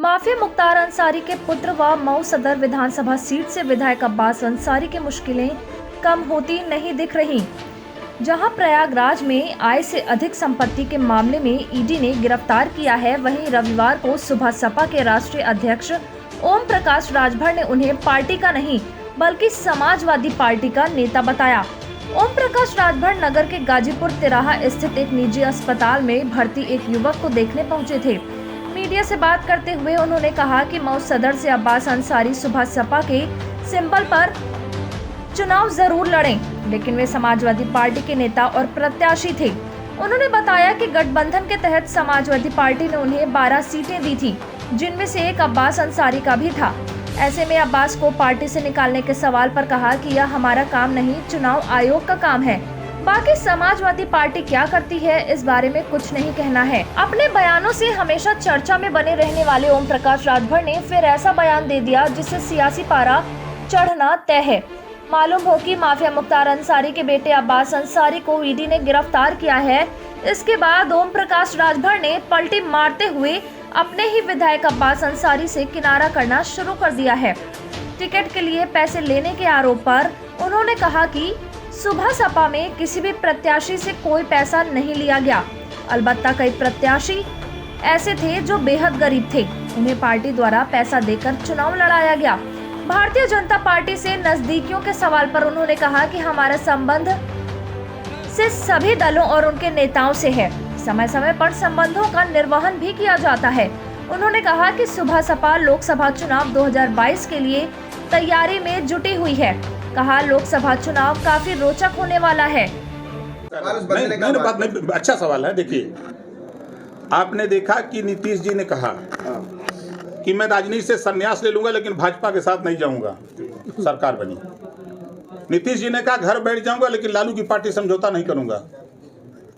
Mafia Mukhtar Ansari के पुत्र व मऊ सदर विधानसभा सीट से विधायक अब्बास अंसारी की मुश्किलें कम होती नहीं दिख रही। जहां प्रयागराज में आय से अधिक संपत्ति के मामले में ईडी ने गिरफ्तार किया है, वहीं रविवार को सुबह सपा के राष्ट्रीय अध्यक्ष ओम प्रकाश राजभर ने उन्हें पार्टी का नहीं बल्कि समाजवादी पार्टी का नेता बताया। ओम प्रकाश राजभर नगर के गाजीपुर तिराहा स्थित एक निजी अस्पताल में भर्ती एक युवक को देखने पहुंचे थे। मीडिया से बात करते हुए उन्होंने कहा कि मऊ सदर से अब्बास अंसारी सुबह सपा के सिंबल पर चुनाव जरूर लड़ें, लेकिन वे समाजवादी पार्टी के नेता और प्रत्याशी थे। उन्होंने बताया कि गठबंधन के तहत समाजवादी पार्टी ने उन्हें 12 सीटें दी थी, जिनमें से एक अब्बास अंसारी का भी था। ऐसे में अब्बास को पार्टी से निकालने के सवाल पर कहा कि यह हमारा काम नहीं, चुनाव आयोग का काम है। बाकी समाजवादी पार्टी क्या करती है इस बारे में कुछ नहीं कहना है। अपने बयानों से हमेशा चर्चा में बने रहने वाले ओम प्रकाश राजभर ने फिर ऐसा बयान दे दिया जिससे सियासी पारा चढ़ना तय है। मालूम हो कि माफिया मुख्तार अंसारी के बेटे अब्बास अंसारी को ईडी ने गिरफ्तार किया है। इसके बाद ओम प्रकाश राजभर ने पलटी मारते हुए अपने ही विधायक अब्बास अंसारी से किनारा करना शुरू कर दिया है। टिकट के लिए पैसे लेने के आरोप पर उन्होंने कहा कि सुबह सपा में किसी भी प्रत्याशी से कोई पैसा नहीं लिया गया। अलबत्ता कई प्रत्याशी ऐसे थे जो बेहद गरीब थे, उन्हें पार्टी द्वारा पैसा देकर चुनाव लड़ाया गया। भारतीय जनता पार्टी से नजदीकियों के सवाल पर उन्होंने कहा कि हमारा संबंध से सभी दलों और उनके नेताओं से है। समय समय पर संबंधों का निर्वहन भी किया जाता है। उन्होंने कहा कि सुबह सपा लोकसभा चुनाव 2022 के लिए तैयारी में जुटी हुई है। कहा लोकसभा चुनाव काफी रोचक होने वाला है। नहीं, अच्छा सवाल है। देखिए, आपने देखा कि नीतीश जी ने कहा कि मैं राजनीति से संन्यास ले लूंगा लेकिन भाजपा के साथ नहीं जाऊंगा। सरकार बनी। नीतीश जी ने कहा घर बैठ जाऊंगा लेकिन लालू की पार्टी समझौता नहीं करूंगा।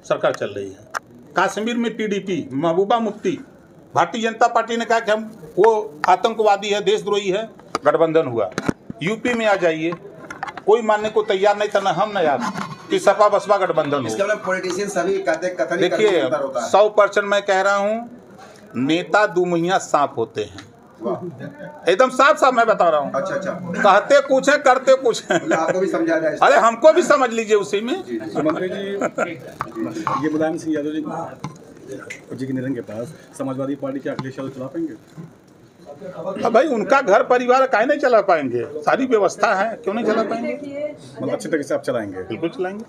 सरकार चल रही है। कश्मीर में पीडीपी, महबूबा मुफ्ती, भारतीय जनता पार्टी ने कहा कि हम वो आतंकवादी है, देशद्रोही है, गठबंधन हुआ। यूपी में आ जाइए, कोई मानने को तैयार नहीं था, न हम न यार कि सपा बसपा गठबंधन हो। पॉलिटिशियन सभी कथन देखिए 100% मैं कह रहा हूँ, नेता दुमुहिया सांप होते हैं। एकदम साफ साफ मैं बता रहा हूँ। अच्छा। कहते कुछ है, करते कुछ है। आपको भी समझा जाए। अरे हमको भी समझ लीजिए उसी में। मंत्री जी, ये मुलायम सिंह यादव जी के निधन के पास समाजवादी पार्टी के अखिलेश यादव चला पाएंगे? अब भाई उनका घर परिवार काहे नहीं चला पाएंगे? सारी व्यवस्था है, क्यों नहीं चला पाएंगे? मतलब अच्छे तरीके से आप चलाएंगे? बिल्कुल चलाएंगे।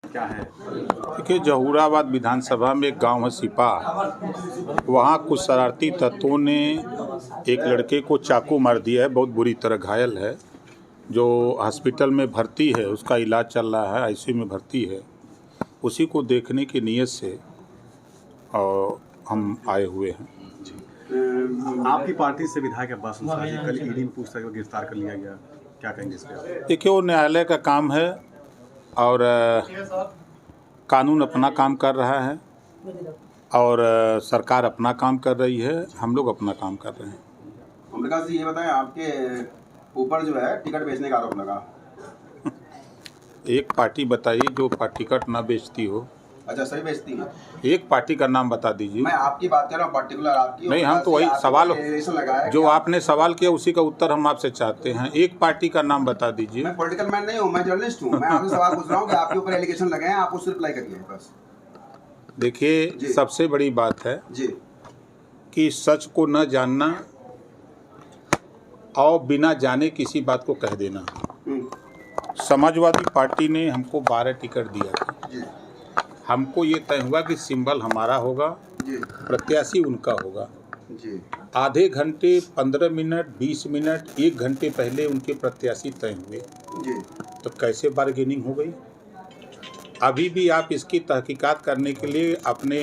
क्या है? देखिए, जहूराबाद विधानसभा में एक गांव है सिपा, वहाँ कुछ शरारती तत्वों ने एक लड़के को चाकू मार दिया है, बहुत बुरी तरह घायल है, जो हॉस्पिटल में भर्ती है, उसका इलाज चल रहा है, आईसीयू में भर्ती है। उसी को देखने की नीयत से और हम आए हुए हैं। आपकी पार्टी से विधायक अब्बास अंसारी कल ईडी में पूछताछ कर गिरफ्तार कर लिया गया, क्या कहेंगे इस पे? देखिए, वो न्यायालय का काम है और कानून अपना काम कर रहा है और सरकार अपना काम कर रही है, हम लोग अपना काम कर रहे हैं। ओम प्रकाश जी, ये बताएं, आपके ऊपर जो है टिकट बेचने का आरोप लगा। एक पार्टी बताइए जो टिकट ना बेचती हो। अच्छा, सही बेचती है। एक पार्टी का नाम बता दीजिए। मैं आपकी बात कर रहा हूँ, पर्टिकुलर आपकी। नहीं, हम तो वही सवाल जो आपने सवाल किया उसी का उत्तर हम आपसे चाहते हैं। एक पार्टी का नाम बता दीजिए। मैं पॉलिटिकल मैन नहीं हूँ, मैं जर्नलिस्ट हूँ। मैं आपसे सवाल पूछ रहा हूँ कि आपके ऊपर एलिगेशन लगे हैं, आप उससे रिप्लाई करिए बस। देखिए, सबसे बड़ी बात है जी कि सच को न जानना और बिना जाने किसी बात को कह देना। समाजवादी पार्टी ने हमको 12 टिकट दिया था। जी। हमको ये तय हुआ कि सिंबल हमारा होगा, प्रत्याशी उनका होगा। जी। आधे घंटे, 15 मिनट, 20 मिनट, 1 घंटे पहले उनके प्रत्याशी तय हुए। जी। तो कैसे बार्गेनिंग हो गई? अभी भी आप इसकी तहकीकात करने के लिए अपने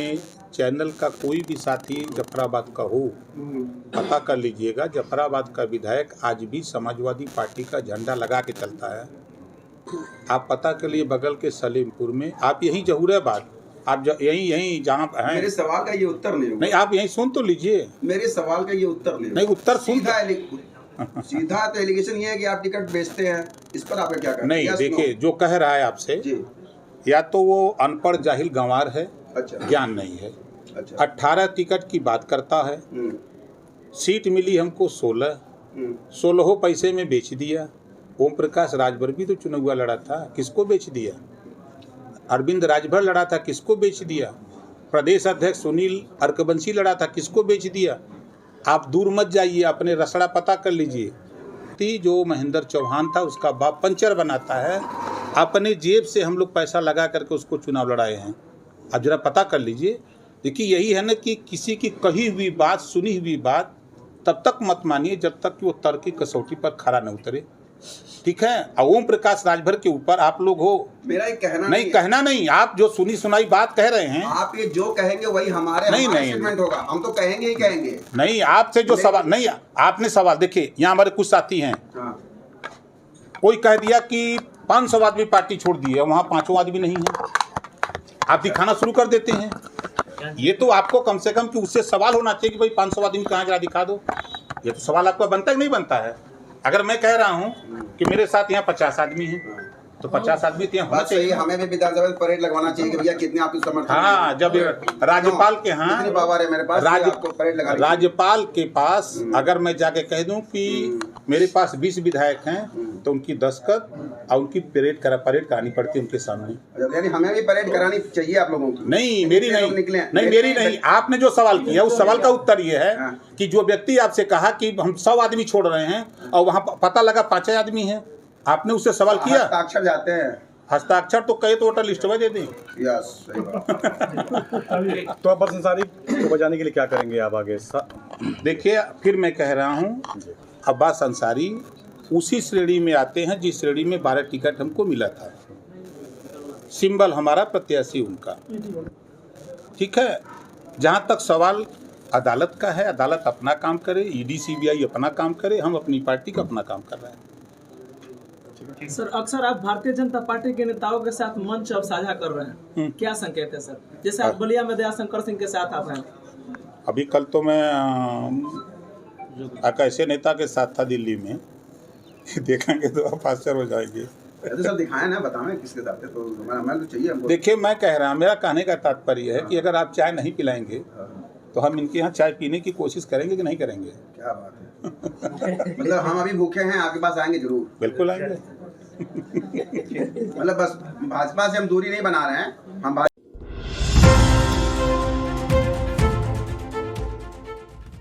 चैनल का कोई भी साथी जफराबाद का हो, पता कर लीजिएगा। जफराबाद का विधायक आज भी समाजवादी पार्टी का झंडा लगा के चलता है। आप पता कर लिए बगल के सलीमपुर में, आप यहीं जहूराबाद, आप यहीं जहाँ हैं। मेरे सवाल का ये उत्तर नहीं, आप यहीं सुन तो लीजिए। मेरे सवाल का ये उत्तर नहीं, उत्तर सुन। सीधा तो एलिगेशन ये है कि आप टिकट बेचते हैं, इस पर आपका क्या कहना? नहीं, देखिए, जो कह रहा है आपसे, या तो वो अनपढ़ जाहिल गंवार है, अच्छा, ज्ञान नहीं है। अच्छा। 18 टिकट की बात करता है, सीट मिली हमको 16, 16 पैसे में बेच दिया। ओम प्रकाश राजभर भी तो चुनाव लड़ा था, किसको बेच दिया? अरविंद राजभर लड़ा था, किसको बेच दिया? प्रदेश अध्यक्ष सुनील अर्कबंशी लड़ा था, किसको बेच दिया? आप दूर मत जाइए, अपने रसड़ा पता कर लीजिए। जो महेंद्र चौहान था उसका बाप पंचर बनाता है, अपने जेब से हम लोग पैसा लगा करके उसको चुनाव लड़ाए हैं। अब जरा पता कर लीजिए। देखिए यही है ना कि किसी की कही हुई बात, सुनी हुई बात तब तक मत मानिए जब तक कि वो तर्क की कसौटी पर खरा न उतरे। ठीक है, ओम प्रकाश राजभर के ऊपर आप लोग हो, मेरा एक कहना नहीं कहना नहीं, आप जो सुनी सुनाई बात कह रहे हैं, आप ये जो कहेंगे वही हमारे नहीं, स्टेटमेंट होगा। हम तो कहेंगे ही कहेंगे। नहीं, आपसे जो सवाल नहीं, आपने सवाल देखिए, यहाँ हमारे कुछ साथी हैं, हाँ। कोई कह दिया कि 500 आदमी पार्टी छोड़ दी है, वहाँ 5 आदमी नहीं है, आप दिखाना शुरू कर देते हैं। ये तो आपको कम से कम कि उससे सवाल होना चाहिए कि भाई 500 आदमी कहाँ जरा दिखा दो। ये तो सवाल आपका बनता है कि नहीं बनता है? अगर मैं कह रहा हूँ कि मेरे साथ यहाँ 50 आदमी हैं, तो 50 आदमी तो यहाँ होना बात सही है। चाहिए। हमें भी विधानसभा में परेड लगवाना चाहिए कि भैया कितने आपके समर्थन हाँ, हैं। जब राज्यपाल के यहाँ कितनी पावर है मेरे पास, आपको परेड लगानी चाहिए। राज्यपाल के पास अगर मैं जाके कह दूं कि मेरे पास 20 विधायक हैं, तो उनकी दस्तखत और उनकी परेड करानी पड़ती है उनके सामने। यानी हमें भी परेड करानी चाहिए आप लोगों की। नहीं, मेरी नहीं, निकले नहीं मेरी नहीं। आपने जो सवाल किया उस सवाल का उत्तर ये है हाँ। कि जो व्यक्ति आपसे कहा कि हम 100 आदमी छोड़ रहे हैं और वहाँ पता लगा 5 आदमी हैं, आपने उससे सवाल किया? हस्ताक्षर जाते हैं। हस्ताक्षर तो कहे तो वोटर लिस्ट में दे दें। यस, सही बात। तो अब्बास अंसारी को बचाने के लिए क्या करेंगे आप आगे? देखिए, फिर मैं कह रहा हूँ, अब्बास अंसारी उसी श्रेणी में आते हैं जिस श्रेणी में 12 टिकट हमको मिला था। सिंबल हमारा प्रत्याशी उनका। ठीक है, जहाँ तक सवाल अदालत का है, अदालत अपना काम करे, ईडी सीबीआई अपना काम करे, हम अपनी पार्टी का अपना काम कर रहे हैं। सर, अक्सर आप भारतीय जनता पार्टी के नेताओं के साथ मंच अब साझा कर रहे हैं, क्या संकेत है सर? जैसे आप बलिया में दयाशंकर सिंह के साथ आप हैं। अभी कल तो मैं एक ऐसे नेता के साथ था दिल्ली में, देखेंगे तो आप आश्चर्य हो जाएंगे। तो सब दिखाए ना, बताएं किसके साथ है, तो हमें तो चाहिए हमको। देखिए, मैं कह रहा हूँ, मेरा कहने का तात्पर्य है कि अगर आप चाय नहीं पिलाएंगे तो हम इनके यहाँ चाय पीने की कोशिश करेंगे कि नहीं करेंगे? क्या बात है। मतलब हम अभी भूखे हैं, आपके पास आएंगे जरूर। बिल्कुल आएंगे। मतलब बस भाजपा से हम दूरी नहीं बना रहे हैं, हम